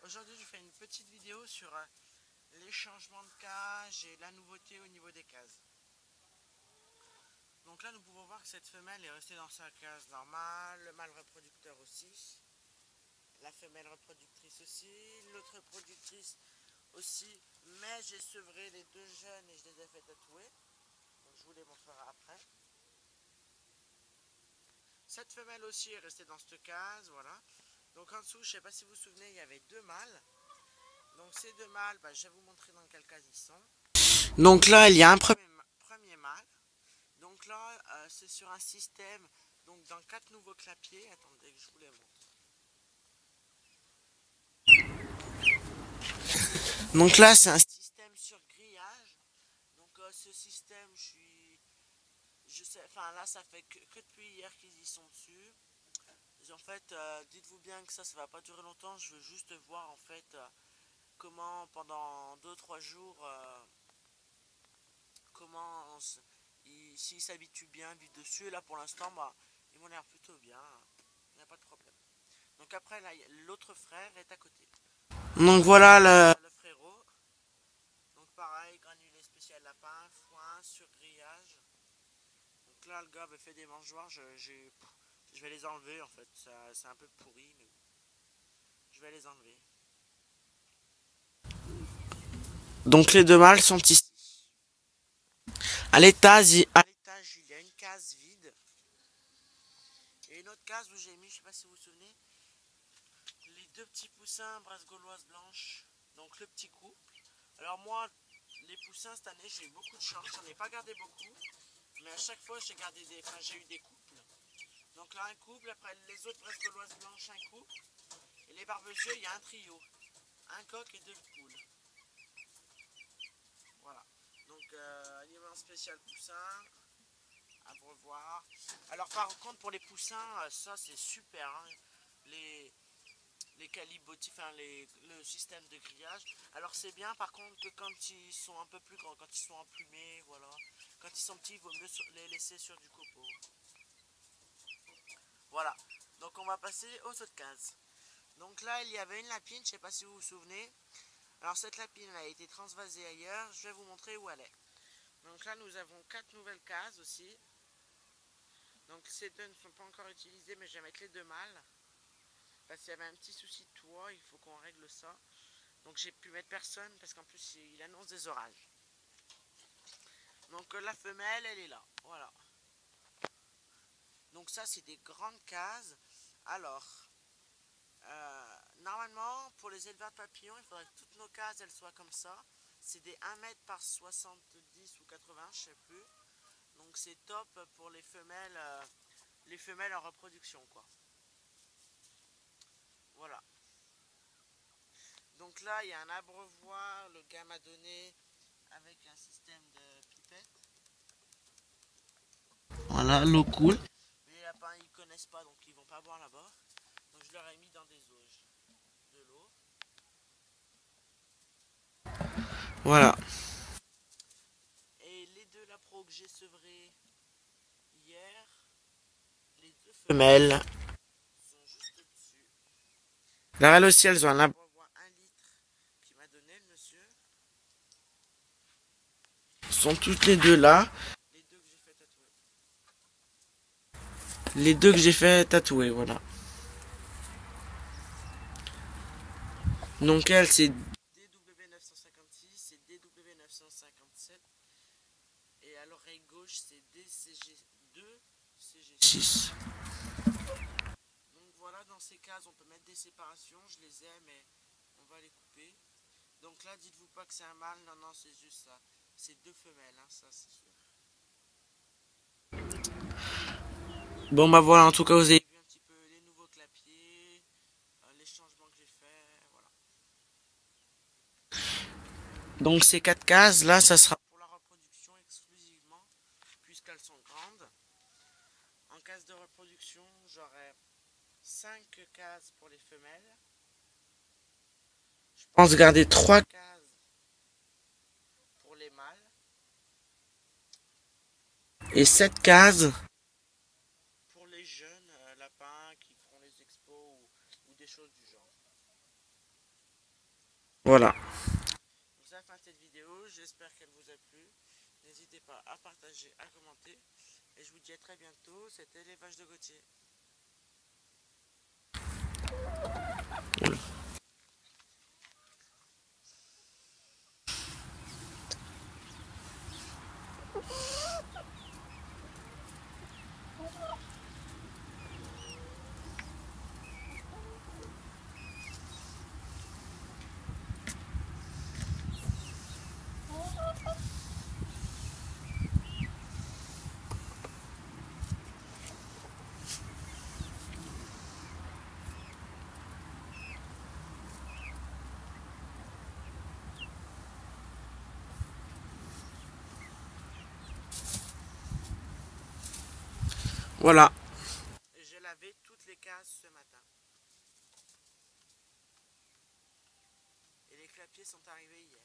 Aujourd'hui je fais une petite vidéo sur les changements de cage et la nouveauté au niveau des cases. Donc là nous pouvons voir que cette femelle est restée dans sa case normale, le mâle reproducteur aussi, la femelle reproductrice aussi, l'autre reproductrice aussi, mais j'ai sevré les deux jeunes et je les ai fait tatouer, donc je vous les montrerai après. Cette femelle aussi est restée dans cette case, voilà. Donc en dessous, je ne sais pas si vous vous souvenez, il y avait deux mâles. Donc ces deux mâles, je vais vous montrer dans quelle case ils sont. Donc là, il y a un premier mâle. Donc là, c'est sur un système, donc dans 4 nouveaux clapiers. Attendez que je vous les montre. Donc là, c'est un système sur grillage. Donc ce système, je sais, enfin là, ça fait que depuis hier qu'ils y sont dessus. Et en fait, dites-vous bien que ça va pas durer longtemps. Je veux juste voir en fait comment pendant 2-3 jours, comment s'ils s'habituent bien à vivre dessus. Et là pour l'instant, ils m'ont l'air plutôt bien. Il n'y a pas de problème. Donc après, là, l'autre frère est à côté. Donc voilà le frérot. Donc pareil, granulé spécial lapin, foin, sur grillage. Donc là, le gars avait fait des mangeoires. Je vais les enlever en fait. C'est un peu pourri, mais bon. Je vais les enlever. Donc les deux mâles sont ici. À l'étage, il y a une case vide. Et une autre case où j'ai mis, je sais pas si vous vous souvenez, les deux petits poussins brasse gauloise blanche. Donc le petit couple. Alors moi, les poussins cette année, j'ai eu beaucoup de chance. J'en ai pas gardé beaucoup. Mais à chaque fois, j'ai eu des couples. Donc là, un couple. Après, les autres brasse gauloise blanche, un couple. Et les barbezieux, il y a un trio. Un coq et deux poules. Voilà. Donc, aliment spécial poussin. À revoir. Alors par contre pour les poussins, ça c'est super. Hein. Les calibotis, enfin le système de grillage. Alors c'est bien par contre que quand ils sont un peu plus grands, quand ils sont emplumés, voilà. Quand ils sont petits, il vaut mieux les laisser sur du copeau. Voilà. Donc on va passer aux autres cases. Donc là il y avait une lapine, je ne sais pas si vous vous souvenez. Alors cette lapine elle a été transvasée ailleurs, je vais vous montrer où elle est. Donc là nous avons 4 nouvelles cases aussi. Donc ces deux ne sont pas encore utilisés, mais je vais mettre les deux mâles. Parce qu'il y avait un petit souci de toit, il faut qu'on règle ça. Donc j'ai pu mettre personne parce qu'en plus il annonce des orages. Donc la femelle, elle est là. Voilà. Donc ça c'est des grandes cases. Alors, normalement pour les éleveurs de papillons, il faudrait que toutes nos cases elles soient comme ça. C'est des 1 mètre par 70 ou 80, je sais plus. Donc c'est top pour les femelles en reproduction quoi. Voilà. Donc là, il y a un abreuvoir, le gars m'a donné avec un système de pipette. Voilà, l'eau coule. Mais les lapins, ils connaissent pas, donc ils vont pas boire là-bas. Donc je leur ai mis dans des auges de l'eau. Voilà. Et les deux lapros que j'ai sevrés hier, les deux femelles sont juste dessus. Là, elles aussi, elles ont un abreuvoir 1 litre qui m'a donné le monsieur. Sont toutes les deux là. Les deux que j'ai fait tatouer. Les deux que j'ai fait tatouer, voilà. Donc elle, c'est DW956 et DW957. Et à l'oreille gauche, c'est DCG2, CG6. Donc voilà, dans ces cases, on peut mettre des séparations. Je les ai, mais on va les couper. Donc là, dites-vous pas que c'est un mâle. Non, non, c'est juste ça. C'est deux femelles, hein, ça c'est sûr. Bon bah voilà, en tout cas, vous avez vu un petit peu les nouveaux clapiers, les changements que j'ai faits, voilà. Donc ces 4 cases, là, ça sera pour la reproduction exclusivement, puisqu'elles sont grandes. En case de reproduction, j'aurai 5 cases pour les femelles. Je pense garder 3 cases pour les mâles. Et 7 cases pour les jeunes lapins qui feront les expos ou des choses du genre. Voilà. Donc c'est la fin de cette vidéo, j'espère qu'elle vous a plu. N'hésitez pas à partager, à commenter. Et je vous dis à très bientôt, c'était les vaches de Gauthier. Voilà. J'ai lavé toutes les cases ce matin. Et les clapiers sont arrivés hier.